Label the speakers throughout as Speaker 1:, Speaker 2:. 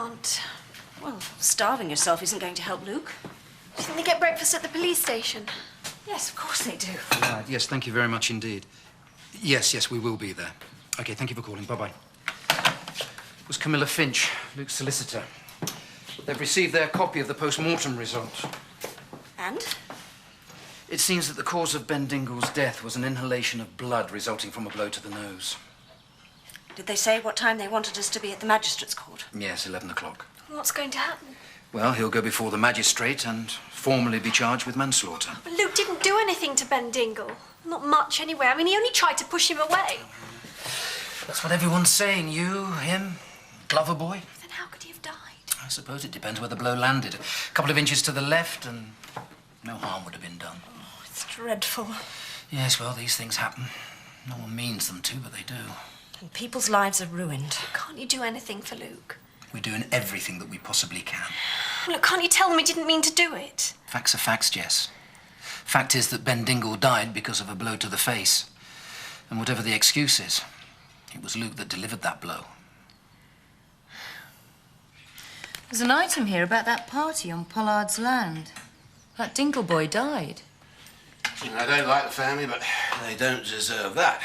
Speaker 1: can't.
Speaker 2: Well, starving yourself isn't going to help Luke.
Speaker 1: Do you think they get breakfast at the police station?
Speaker 2: Yes, of course they do.
Speaker 3: Right, yes, thank you very much indeed. Yes, we will be there. OK, thank you for calling. Bye-bye. It was Camilla Finch, Luke's solicitor. They've received their copy of the post-mortem result.
Speaker 2: And?
Speaker 3: It seems that the cause of Ben Dingle's death was an inhalation of blood resulting from a blow to the nose.
Speaker 2: Did they say what time they wanted us to be at the magistrate's court?
Speaker 3: Yes, 11 o'clock.
Speaker 1: What's going to happen?
Speaker 3: Well, he'll go before the magistrate and formally be charged with manslaughter.
Speaker 1: But Luke didn't do anything to Ben Dingle. Not much, anyway. I mean, he only tried to push him away.
Speaker 3: That's what everyone's saying. You, him, Glover boy.
Speaker 1: Then how could he have died?
Speaker 3: I suppose it depends where the blow landed. A couple of inches to the left and no harm would have been done.
Speaker 1: Oh, it's dreadful.
Speaker 3: Yes, well, these things happen. No one means them to, but they do.
Speaker 2: And people's lives are ruined.
Speaker 1: Can't you do anything for Luke?
Speaker 3: We're doing everything that we possibly can.
Speaker 1: Look, can't you tell them he didn't mean to do it?
Speaker 3: Facts are facts, Jess. Fact is that Ben Dingle died because of a blow to the face. And whatever the excuse is, it was Luke that delivered that blow.
Speaker 4: There's an item here about that party on Pollard's land. That Dingle boy died.
Speaker 5: I don't like the family, but they don't deserve that.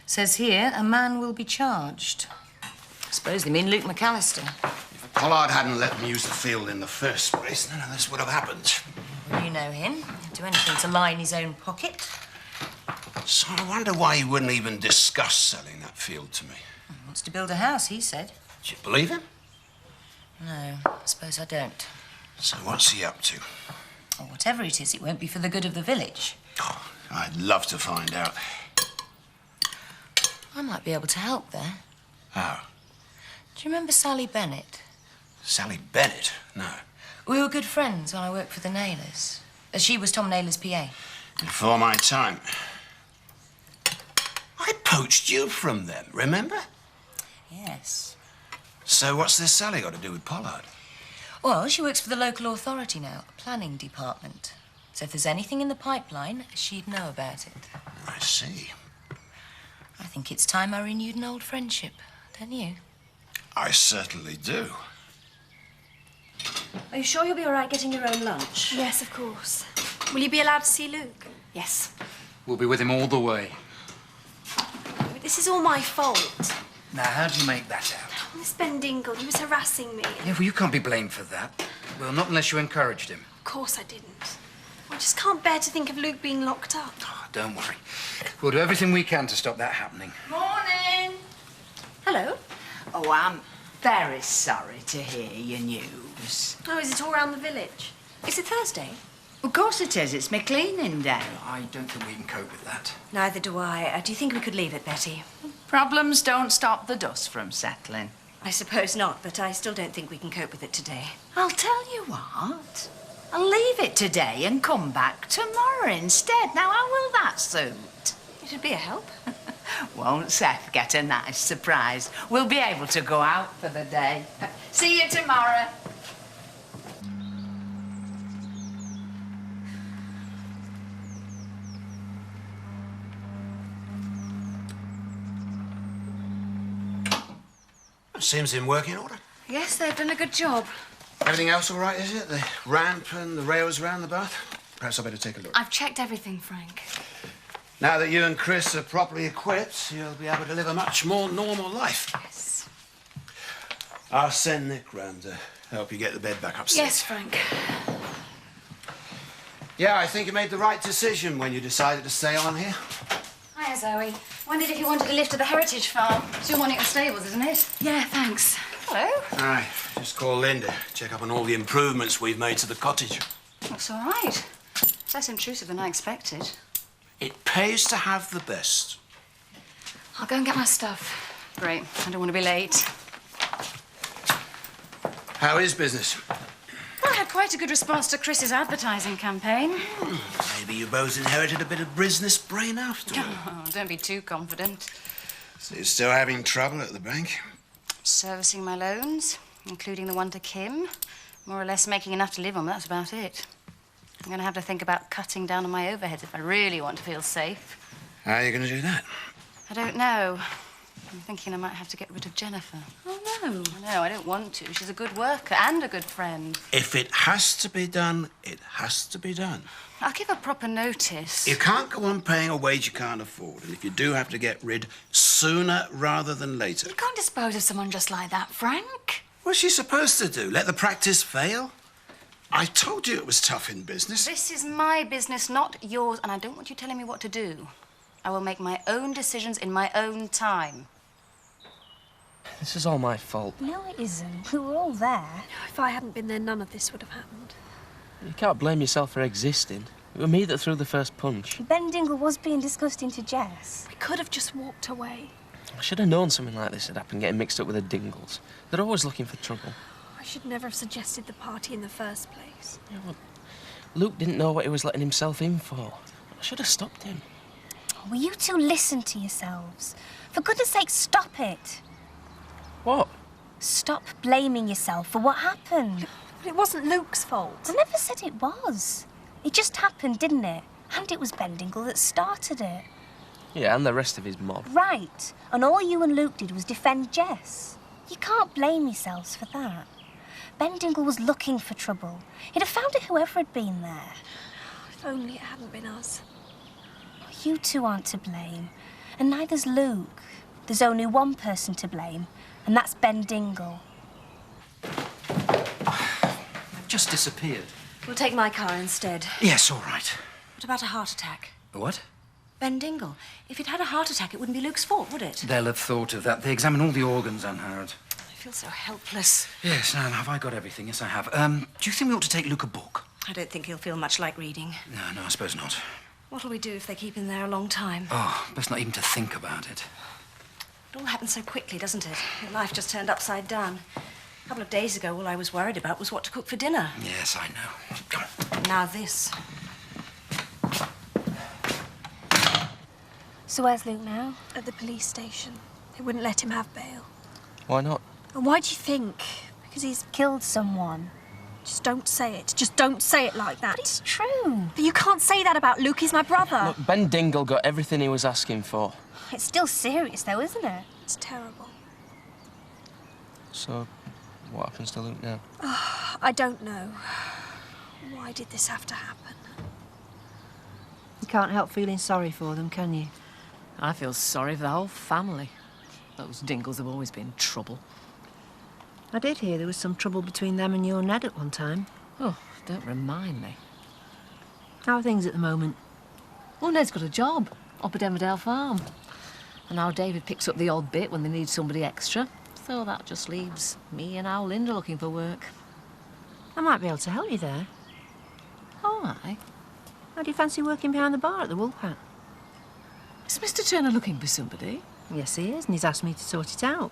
Speaker 4: Says here, a man will be charged. I suppose they mean Luke McAllister.
Speaker 5: If Pollard hadn't let them use the field in the first place, none of this would have happened.
Speaker 4: Well, you know him. He'd do anything to line his own pocket.
Speaker 5: So I wonder why he wouldn't even discuss selling that field to me.
Speaker 4: He wants to build a house, he said.
Speaker 5: Do you believe him?
Speaker 4: No, I suppose I don't.
Speaker 5: So what's he up to?
Speaker 4: Or whatever it is, it won't be for the good of the village.
Speaker 5: Oh, I'd love to find out.
Speaker 4: I might be able to help there.
Speaker 5: How?
Speaker 4: Do you remember Sally Bennett?
Speaker 5: Sally Bennett? No.
Speaker 4: We were good friends when I worked for the Naylors. She was Tom Naylor's PA.
Speaker 5: Before my time. I poached you from them, remember?
Speaker 4: Yes.
Speaker 5: So what's this Sally got to do with Pollard?
Speaker 4: Well, she works for the local authority now, a planning department. So if there's anything in the pipeline, she'd know about it.
Speaker 5: I see.
Speaker 4: I think it's time I renewed an old friendship, don't you?
Speaker 5: I certainly do.
Speaker 2: Are you sure you'll be all right getting your own lunch?
Speaker 1: Yes, of course. Will you be allowed to see Luke?
Speaker 2: Yes.
Speaker 3: We'll be with him all the way.
Speaker 1: This is all my fault.
Speaker 3: Now, how do you make that out?
Speaker 1: This Ben Dingle, he was harassing me.
Speaker 3: Yeah, well, you can't be blamed for that. Well, not unless you encouraged him.
Speaker 1: Of course I didn't. I just can't bear to think of Luke being locked up.
Speaker 3: Oh, don't worry. We'll do everything we can to stop that happening.
Speaker 4: Morning!
Speaker 2: Hello.
Speaker 6: Oh, I'm very sorry to hear your news.
Speaker 1: Oh, is it all around the village?
Speaker 2: Is it Thursday?
Speaker 6: Of course it is. It's my cleaning day.
Speaker 3: I don't think we can cope with that.
Speaker 2: Neither do I. Do you think we could leave it, Betty?
Speaker 6: Problems don't stop the dust from settling.
Speaker 2: I suppose not, but I still don't think we can cope with it today.
Speaker 6: I'll tell you what. I'll leave it today and come back tomorrow instead. Now, how will that suit?
Speaker 2: It'd be a help.
Speaker 6: Won't Seth get a nice surprise? We'll be able to go out for the day. See you tomorrow.
Speaker 5: Seems in working order.
Speaker 2: Yes, they've done a good job.
Speaker 5: Everything else all right, is it? The ramp and the rails around the bath? Perhaps I better take a look.
Speaker 1: I've checked everything, Frank.
Speaker 5: Now that you and Chris are properly equipped, you'll be able to live a much more normal life.
Speaker 1: Yes.
Speaker 5: I'll send Nick round to help you get the bed back upstairs.
Speaker 1: Yes, Frank.
Speaker 5: Yeah, I think you made the right decision when you decided to stay on here.
Speaker 2: Hiya, Zoe. Wondered if you wanted a lift to the Heritage Farm. It's your one at the stables, isn't it?
Speaker 1: Yeah, thanks.
Speaker 2: Hello.
Speaker 5: All right, just call Linda. Check up on all the improvements we've made to the cottage.
Speaker 2: That's all right. It's less intrusive than I expected.
Speaker 5: It pays to have the best.
Speaker 2: I'll go and get my stuff. Great. I don't want to be late.
Speaker 5: How is business?
Speaker 2: Well, I had quite a good response to Chris's advertising campaign.
Speaker 5: Maybe you both inherited a bit of business brain after all.
Speaker 2: Oh, don't be too confident.
Speaker 5: So you're still having trouble at the bank?
Speaker 2: Servicing my loans, including the one to Kim. More or less making enough to live on, but that's about it. I'm going to have to think about cutting down on my overheads if I really want to feel safe.
Speaker 5: How are you going to do that?
Speaker 2: I don't know. I'm thinking I might have to get rid of Jennifer.
Speaker 1: Oh,
Speaker 6: No.
Speaker 2: No, I don't want to. She's a good worker and a good friend.
Speaker 5: If it has to be done, it has to be done.
Speaker 2: I'll give her proper notice.
Speaker 5: You can't go on paying a wage you can't afford, and if you do have to get rid, sooner rather than later.
Speaker 6: You can't dispose of someone just like that, Frank.
Speaker 5: What's she supposed to do? Let the practice fail? I told you it was tough in business.
Speaker 2: This is my business, not yours, and I don't want you telling me what to do. I will make my own decisions in my own time.
Speaker 7: This is all my fault.
Speaker 8: No, it isn't. We were all there.
Speaker 1: If I hadn't been there, none of this would have happened.
Speaker 7: You can't blame yourself for existing. It was me that threw the first punch.
Speaker 8: Ben Dingle was being disgusting to Jess.
Speaker 1: We could have just walked away.
Speaker 7: I should have known something like this had happened, getting mixed up with the Dingles. They're always looking for trouble.
Speaker 1: I should never have suggested the party in the first place.
Speaker 7: Yeah, well, Luke didn't know what he was letting himself in for. I should have stopped him.
Speaker 8: Will you two listen to yourselves? For goodness sake, stop it.
Speaker 7: What?
Speaker 8: Stop blaming yourself for what happened.
Speaker 1: But it wasn't Luke's fault.
Speaker 8: I never said it was. It just happened, didn't it? And it was Ben Dingle that started it.
Speaker 7: Yeah, and the rest of his mob.
Speaker 8: Right. And all you and Luke did was defend Jess. You can't blame yourselves for that. Ben Dingle was looking for trouble. He'd have found it whoever had been there.
Speaker 1: If only it hadn't been us.
Speaker 8: You two aren't to blame. And neither's Luke. There's only one person to blame, and that's Ben Dingle.
Speaker 3: They've just disappeared.
Speaker 2: We'll take my car instead.
Speaker 3: Yes, all right.
Speaker 2: What about a heart attack?
Speaker 3: A what?
Speaker 2: Ben Dingle. If he'd had a heart attack, it wouldn't be Luke's fault, would it?
Speaker 3: They'll have thought of that. They examine all the organs, Anne Howard.
Speaker 2: I feel so helpless.
Speaker 3: Yes, Anne, have I got everything? Yes, I have. Do you think we ought to take Luke a book?
Speaker 2: I don't think he'll feel much like reading.
Speaker 3: No, I suppose not.
Speaker 2: What'll we do if they keep him there a long time?
Speaker 3: Oh, best not even to think about it.
Speaker 2: It all happens so quickly, doesn't it? Your life just turned upside down. A couple of days ago, all I was worried about was what to cook for dinner.
Speaker 3: Yes, I know. Come on.
Speaker 2: And now this.
Speaker 8: So where's Luke now?
Speaker 1: At the police station. They wouldn't let him have bail.
Speaker 7: Why not?
Speaker 1: And why do you think? Because he's...
Speaker 8: Killed someone.
Speaker 1: Just don't say it. Just don't say it like that.
Speaker 8: But it's true.
Speaker 1: But you can't say that about Luke. He's my brother.
Speaker 7: Look, Ben Dingle got everything he was asking for.
Speaker 8: It's still serious, though, isn't it?
Speaker 1: It's terrible.
Speaker 7: So, what happens to Luke now?
Speaker 1: I don't know. Why did this have to happen?
Speaker 9: You can't help feeling sorry for them, can you?
Speaker 4: I feel sorry for the whole family. Those Dingles have always been trouble.
Speaker 9: I did hear there was some trouble between them and your Ned at one time.
Speaker 4: Oh, don't remind me.
Speaker 9: How are things at the moment?
Speaker 4: Well, Ned's got a job up at Emmerdale Farm. And now David picks up the odd bit when they need somebody extra. So that just leaves me and our Linda looking for work.
Speaker 9: I might be able to help you there.
Speaker 4: Oh, aye.
Speaker 9: How do you fancy working behind the bar at the Woolpat?
Speaker 4: Is Mr. Turner looking for somebody?
Speaker 9: Yes, he is, and he's asked me to sort it out.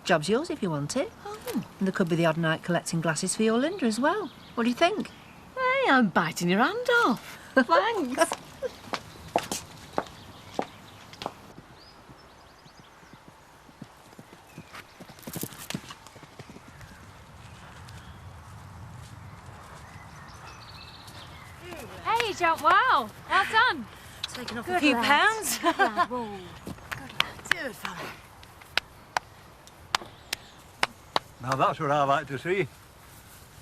Speaker 9: Job's yours if you want it.
Speaker 4: Oh.
Speaker 9: And there could be the odd night collecting glasses for your Linda as well. What do you think?
Speaker 4: Hey, I'm biting your hand off. Thanks.
Speaker 10: Hey, John, wow, well done.
Speaker 2: Taking off
Speaker 10: Good
Speaker 2: a few
Speaker 10: lads.
Speaker 2: pounds.
Speaker 6: Good fella.
Speaker 11: Now that's what I like to see.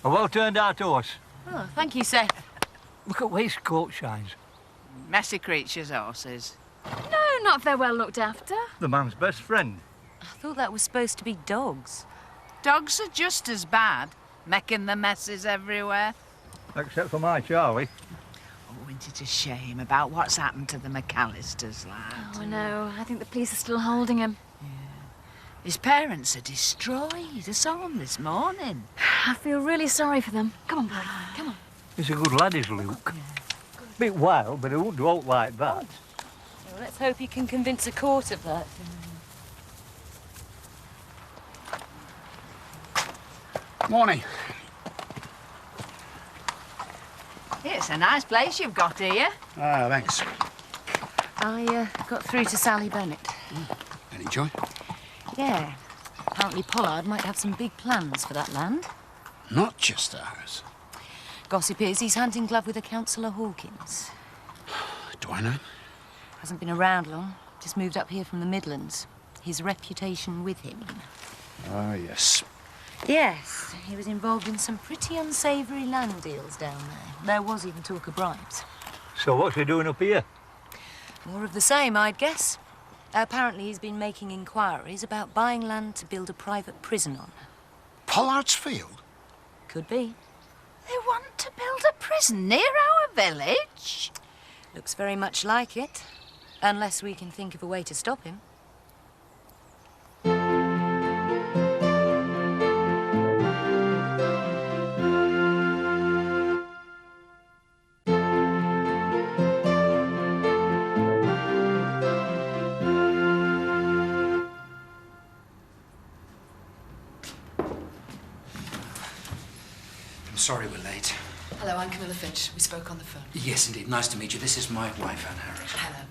Speaker 11: A well-turned-out horse.
Speaker 6: Oh, thank you, sir.
Speaker 11: Look at where his coat shines.
Speaker 6: Messy creatures, horses.
Speaker 10: No, not if they're well looked after.
Speaker 11: The man's best friend.
Speaker 2: I thought that was supposed to be dogs.
Speaker 6: Dogs are just as bad, making the messes everywhere.
Speaker 11: Except for my Charlie.
Speaker 6: Oh, isn't it a shame about what's happened to the McAllisters, lad?
Speaker 10: Oh, no, I think the police are still holding him.
Speaker 6: His parents are destroyed. I saw them this morning.
Speaker 10: I feel really sorry for them. Come on, boy, come on.
Speaker 11: He's a good lad, is Luke. Bit wild, but he won't do out like that.
Speaker 4: Well, let's hope you can convince a court of that.
Speaker 5: Morning.
Speaker 6: It's a nice place you've got here.
Speaker 5: Ah, thanks.
Speaker 2: I got through to Sally Bennett.
Speaker 5: Any joy?
Speaker 2: Yeah. Apparently Pollard might have some big plans for that land.
Speaker 5: Not just a house.
Speaker 2: Gossip is he's hand in glove with a Councillor Hawkins.
Speaker 5: Do I know?
Speaker 2: Hasn't been around long. Just moved up here from the Midlands. His reputation with him.
Speaker 5: Ah, yes.
Speaker 4: Yes, he was involved in some pretty unsavoury land deals down there. There was even talk of bribes.
Speaker 11: So what's he doing up here?
Speaker 4: More of the same, I'd guess. Apparently he's been making inquiries about buying land to build a private prison on.
Speaker 5: Pollard's Field?
Speaker 4: Could be.
Speaker 6: They want to build a prison near our village?
Speaker 4: Looks very much like it. Unless we can think of a way to stop him.
Speaker 3: I'm sorry we're late.
Speaker 12: Hello, I'm Camilla Finch. We spoke on the phone.
Speaker 3: Yes, indeed. Nice to meet you. This is my wife, Anne Harris.
Speaker 12: Hello.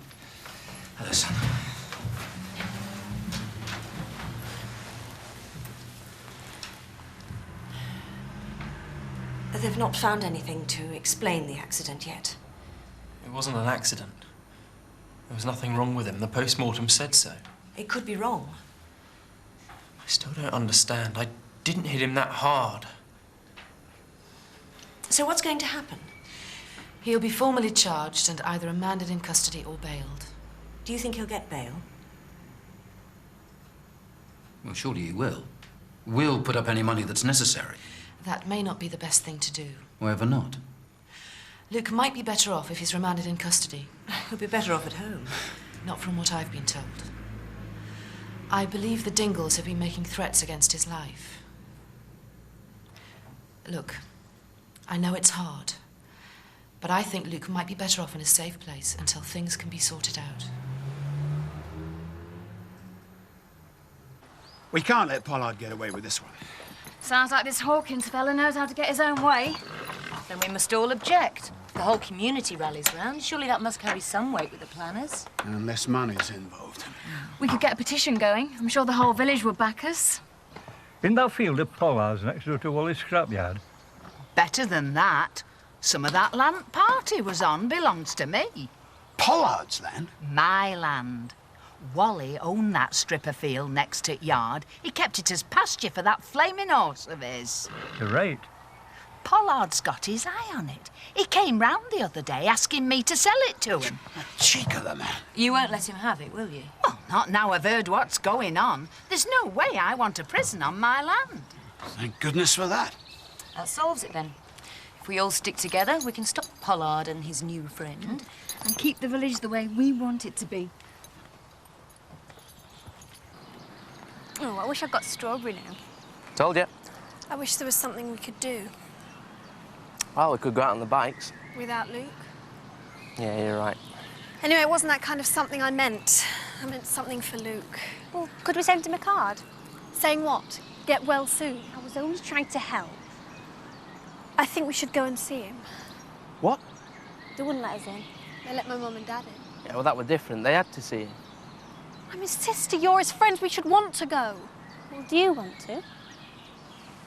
Speaker 3: Hello, son.
Speaker 13: They've not found anything to explain the accident yet.
Speaker 7: It wasn't an accident. There was nothing wrong with him. The post-mortem said so.
Speaker 13: It could be wrong.
Speaker 7: I still don't understand. I didn't hit him that hard.
Speaker 13: So what's going to happen?
Speaker 12: He'll be formally charged and either remanded in custody or bailed.
Speaker 13: Do you think he'll get bail?
Speaker 3: Well, surely he will. We'll put up any money that's necessary.
Speaker 12: That may not be the best thing to do.
Speaker 3: However not.
Speaker 12: Luke might be better off if he's remanded in custody.
Speaker 13: He'll be better off at home.
Speaker 12: Not from what I've been told. I believe the Dingles have been making threats against his life. Look, I know it's hard, but I think Luke might be better off in a safe place until things can be sorted out.
Speaker 5: We can't let Pollard get away with this one.
Speaker 10: Sounds like this Hawkins fella knows how to get his own way.
Speaker 4: Then we must all object. The whole community rallies round. Surely that must carry some weight with the planners.
Speaker 5: Unless money's involved.
Speaker 10: We could get a petition going. I'm sure the whole village would back us.
Speaker 11: In that field of Pollard's next door to Wally's scrapyard?
Speaker 6: Better than that. Some of that land party was on belongs to me.
Speaker 5: Pollard's land?
Speaker 6: My land. Wally owned that strip of field next to yard. He kept it as pasture for that flaming horse of his.
Speaker 11: You're right.
Speaker 6: Pollard's got his eye on it. He came round the other day asking me to sell it to him.
Speaker 5: The cheek of the man.
Speaker 4: You won't let him have it, will you?
Speaker 6: Well, not now I've heard what's going on. There's no way I want a prison on my land.
Speaker 5: Thank goodness for that.
Speaker 4: That solves it then. If we all stick together, we can stop Pollard and his new friend.
Speaker 10: And keep the village the way we want it to be.
Speaker 8: Oh, I wish I'd got strawberry now.
Speaker 7: Told you.
Speaker 1: I wish there was something we could do.
Speaker 7: Well, we could go out on the bikes.
Speaker 1: Without Luke.
Speaker 7: Yeah, you're right.
Speaker 1: Anyway, it wasn't that kind of something I meant. I meant something for Luke.
Speaker 8: Well, could we send him a card?
Speaker 1: Saying what? Get well soon.
Speaker 8: I was only trying to help.
Speaker 1: I think we should go and see him.
Speaker 7: What?
Speaker 8: They wouldn't let us in.
Speaker 1: They let my mum and dad in.
Speaker 7: Yeah, well, that were different. They had to see him.
Speaker 1: I'm his sister, you're his friend, we should want to go.
Speaker 8: Well, do you want to?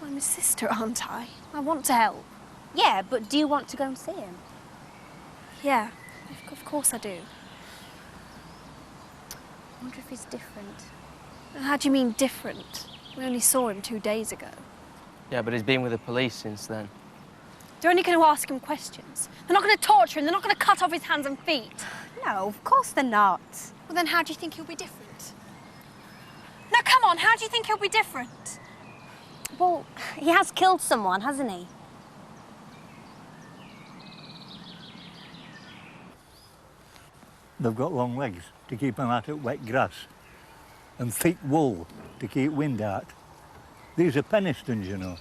Speaker 1: I'm his sister, aren't I? I want to help.
Speaker 8: Yeah, but do you want to go and see him?
Speaker 1: Yeah, of course I do.
Speaker 8: I wonder if he's different.
Speaker 1: How do you mean different? We only saw him 2 days ago.
Speaker 7: Yeah, but he's been with the police since then.
Speaker 1: They're only going to ask him questions. They're not going to torture him, they're not going to cut off his hands and feet.
Speaker 8: No, of course they're not.
Speaker 1: Well, then how do you think he'll be different? Now, come on, how do you think he'll be different?
Speaker 8: Well, he has killed someone, hasn't he?
Speaker 11: They've got long legs to keep them out of wet grass and thick wool to keep wind out. These are Penistons, you know.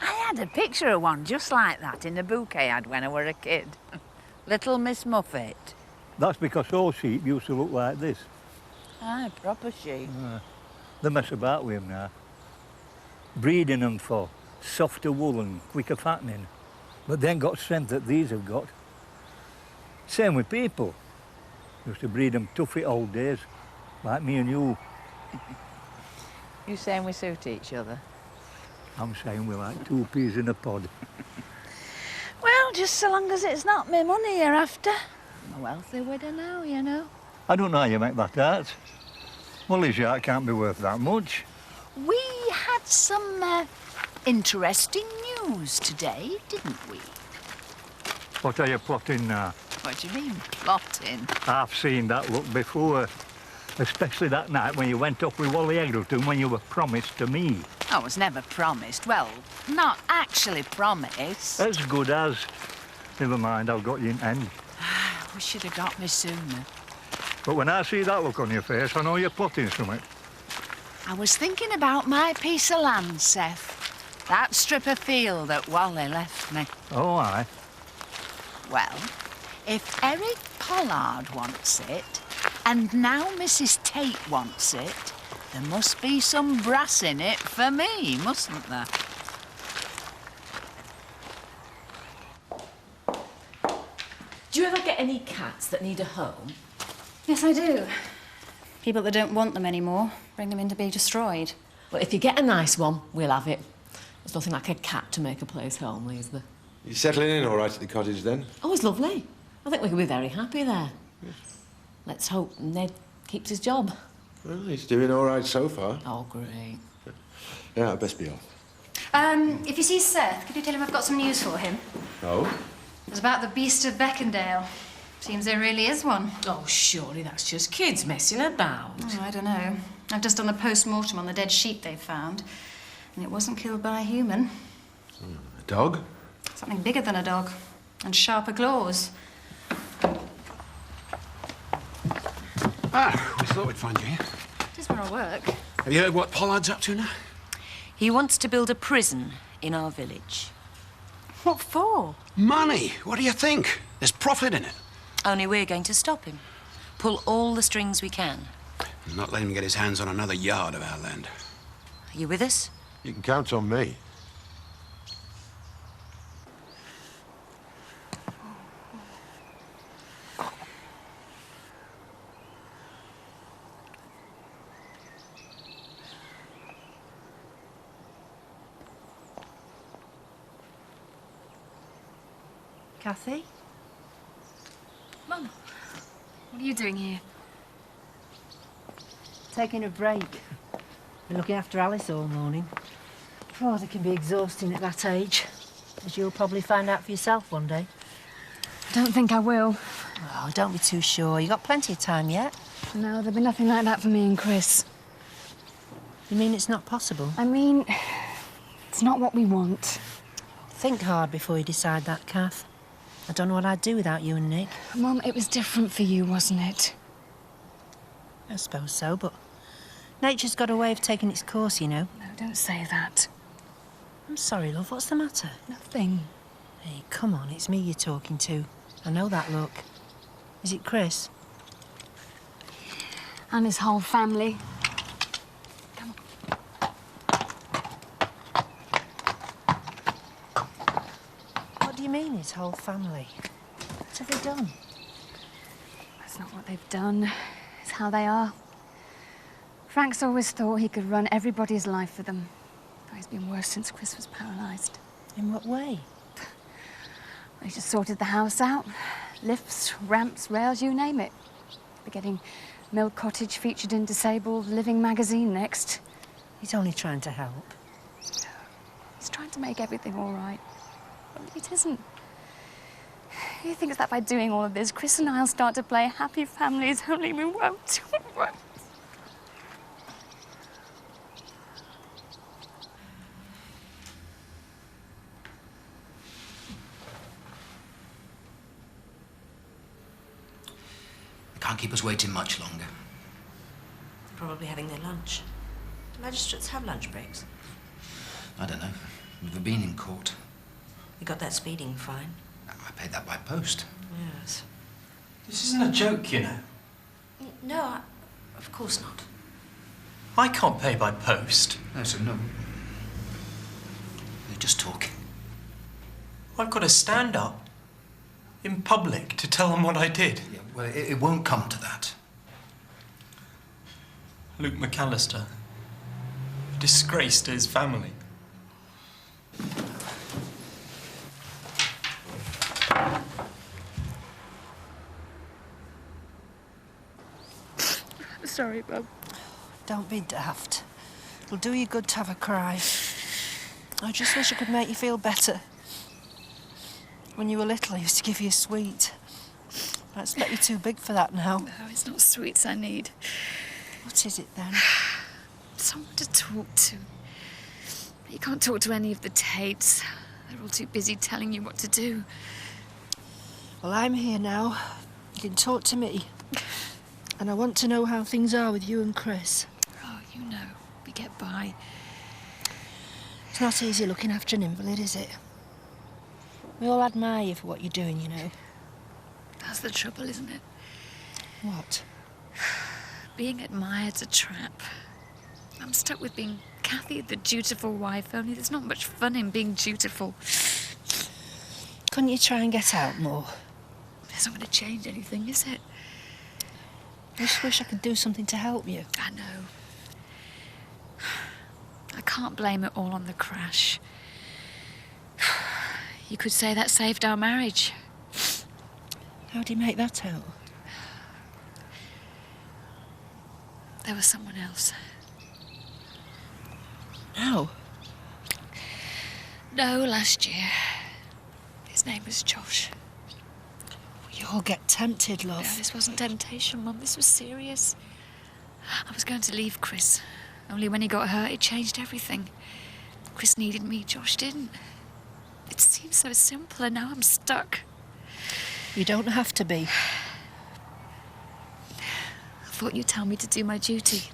Speaker 6: I had a picture of one just like that in a book I had when I were a kid. Little Miss Muffet.
Speaker 11: That's because all sheep used to look like this.
Speaker 6: Aye, proper sheep.
Speaker 11: They mess about with them now. Breeding them for softer wool and quicker fattening. But they ain't got strength that these have got. Same with people. Used to breed them tough at old days, like me and you.
Speaker 6: You saying we suit each other?
Speaker 11: I'm saying we're like two peas in a pod.
Speaker 6: Well, just so long as it's not me money you're after. I'm a wealthy widow now, you know.
Speaker 11: I don't know how you make that out. Molly's yacht can't be worth that much.
Speaker 6: We Some interesting news today, didn't we?
Speaker 11: What are you plotting now?
Speaker 6: What do you mean, plotting?
Speaker 11: I've seen that look before. Especially that night when you went off with Wally Eggleton when you were promised to me.
Speaker 6: I was never promised. Well, not actually promised.
Speaker 11: As good as. Never mind, I've got you in end.
Speaker 6: Wish you'd have got me sooner.
Speaker 11: But when I see that look on your face, I know you're plotting something.
Speaker 6: I was thinking about my piece of land, Seth. That strip of field that Wally left me.
Speaker 11: Oh, aye.
Speaker 6: Well, if Eric Pollard wants it, and now Mrs. Tate wants it, there must be some brass in it for me, mustn't there?
Speaker 4: Do you ever get any cats that need a home?
Speaker 2: Yes, I do. People that don't want them anymore, bring them in to be destroyed.
Speaker 4: Well, if you get a nice one, we'll have it. There's nothing like a cat to make a place homely, is there?
Speaker 14: You settling in all right at the cottage, then?
Speaker 4: Oh, it's lovely. I think we could be very happy there.
Speaker 14: Yes.
Speaker 4: Let's hope Ned keeps his job.
Speaker 14: Well, he's doing all right so far.
Speaker 4: Oh, great.
Speaker 14: Yeah, I'd best be off.
Speaker 2: If you see Seth, could you tell him I've got some news for him?
Speaker 14: Oh?
Speaker 2: It's about the beast of Beckendale. Seems there really is one.
Speaker 4: Oh, surely that's just kids messing about.
Speaker 2: Oh, I don't know. I've just done a post-mortem on the dead sheep they found, and it wasn't killed by a human.
Speaker 14: A dog?
Speaker 2: Something bigger than a dog, and sharper claws.
Speaker 5: Ah, we thought we'd find you here.
Speaker 2: Just where I work.
Speaker 5: Have you heard what Pollard's up to now?
Speaker 13: He wants to build a prison in our village.
Speaker 2: What for?
Speaker 5: Money. What do you think? There's profit in it.
Speaker 13: Only we're going to stop him. Pull all the strings we can.
Speaker 5: Not let him get his hands on another yard of our land.
Speaker 13: Are you with us?
Speaker 14: You can count on me.
Speaker 9: Kathy?
Speaker 10: Mum, what are you doing here?
Speaker 9: Taking a break. Been looking after Alice all morning. Oh, they can be exhausting at that age. As you'll probably find out for yourself one day.
Speaker 10: I don't think I will.
Speaker 9: Oh, don't be too sure. You got plenty of time yet.
Speaker 10: No, there'll be nothing like that for me and Chris.
Speaker 9: You mean it's not possible?
Speaker 10: I mean, it's not what we want.
Speaker 9: Think hard before you decide that, Kath. I don't know what I'd do without you and Nick.
Speaker 10: Mum, it was different for you, wasn't it?
Speaker 9: I suppose so, but nature's got a way of taking its course, you know.
Speaker 10: No, don't say that.
Speaker 9: I'm sorry, love. What's the matter?
Speaker 10: Nothing.
Speaker 9: Hey, come on. It's me you're talking to. I know that look. Is it Chris?
Speaker 10: And his whole family. Come on.
Speaker 9: What do you mean, his whole family? What have they done?
Speaker 10: That's not what they've done. It's how they are. Frank's always thought he could run everybody's life for them. But he's been worse since Chris was paralysed.
Speaker 9: In what way?
Speaker 10: They just sorted the house out. Lifts, ramps, rails, you name it. They're getting Mill Cottage featured in Disabled Living magazine next.
Speaker 9: He's only trying to help.
Speaker 10: He's trying to make everything all right. But it isn't. He thinks that by doing all of this, Chris and I'll start to play happy families, only we won't. We won't.
Speaker 3: Can't keep us waiting much longer.
Speaker 13: They're probably having their lunch. Do magistrates have lunch breaks?
Speaker 3: I don't know. Never been in court.
Speaker 13: You got that speeding fine?
Speaker 3: I paid that by post.
Speaker 13: Yes.
Speaker 7: This isn't a joke, you know.
Speaker 13: No, of course not.
Speaker 7: I can't pay by post.
Speaker 3: No, so no. We're just talking.
Speaker 7: I've got to stand up in public to tell them what I did.
Speaker 3: Yeah, well, it won't come to that.
Speaker 7: Luke McAllister, a disgrace to his family.
Speaker 10: Sorry, Bob.
Speaker 9: Don't be daft. It'll do you good to have a cry. I just wish I could make you feel better. When you were little, I used to give you a sweet. I expect you're too big for that now.
Speaker 10: No, it's not sweets I need.
Speaker 9: What is it then?
Speaker 10: Someone to talk to. You can't talk to any of the Tates. They're all too busy telling you what to do.
Speaker 9: Well, I'm here now. You can talk to me. And I want to know how things are with you and Chris.
Speaker 10: Oh, you know, we get by.
Speaker 9: It's not easy looking after an invalid, is it? We all admire you for what you're doing, you know.
Speaker 10: That's the trouble, isn't it?
Speaker 9: What?
Speaker 10: Being admired's a trap. I'm stuck with being Kathy, the dutiful wife, only there's not much fun in being dutiful.
Speaker 9: Couldn't you try and get out more?
Speaker 10: It's not going to change anything, is it?
Speaker 9: I just wish I could do something to help you.
Speaker 10: I know. I can't blame it all on the crash. You could say that saved our marriage.
Speaker 9: How do you make that out?
Speaker 10: There was someone else.
Speaker 9: How?
Speaker 10: No, last year. His name was Josh.
Speaker 9: You all get tempted, love.
Speaker 10: No, this wasn't temptation, Mum. This was serious. I was going to leave Chris. Only when he got hurt, it changed everything. Chris needed me, Josh didn't. It seemed so simple, and now I'm stuck.
Speaker 9: You don't have to be.
Speaker 10: I thought you'd tell me to do my duty.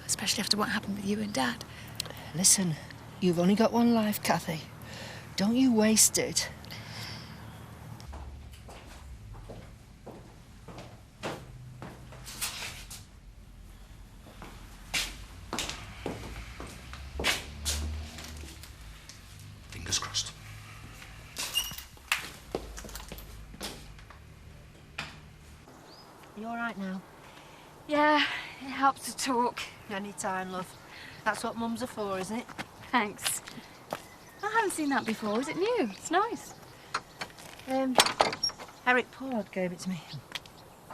Speaker 10: Especially after what happened with you and Dad.
Speaker 9: Listen, you've only got one life, Kathy. Don't you waste it.
Speaker 3: Fingers crossed.
Speaker 9: You all right now?
Speaker 10: Yeah, it helps to talk.
Speaker 9: Any time, love. That's what mums are for, isn't it?
Speaker 10: Thanks. I haven't seen that before. Is it new? It's nice.
Speaker 9: Eric Pollard gave it to me.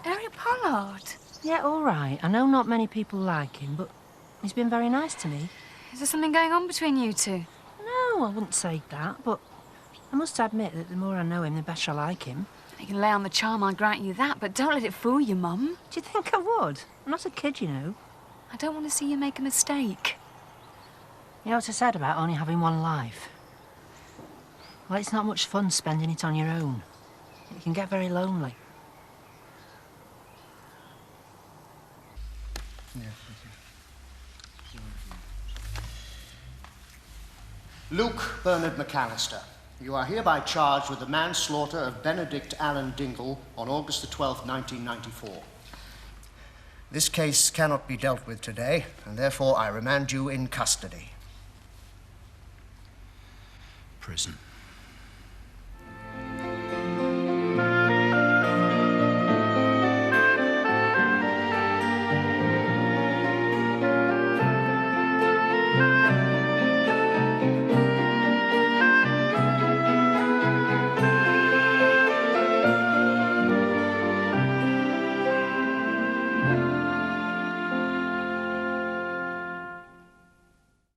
Speaker 10: Eric Pollard?
Speaker 9: Yeah, all right. I know not many people like him, but he's been very nice to me.
Speaker 10: Is there something going on between you two?
Speaker 9: No, I wouldn't say that, but I must admit that the more I know him, the better I like him.
Speaker 10: You can lay on the charm, I'll grant you that, but don't let it fool you, Mum.
Speaker 9: Do you think I would? I'm not a kid, you know.
Speaker 10: I don't want to see you make a mistake.
Speaker 9: You know what I said about only having one life? Well, it's not much fun spending it on your own. It can get very lonely.
Speaker 15: Luke Bernard McAllister, you are hereby charged with the manslaughter of Benedict Allen Dingle on August the 12th, 1994. This case cannot be dealt with today, and therefore I remand you in custody.
Speaker 3: Prison.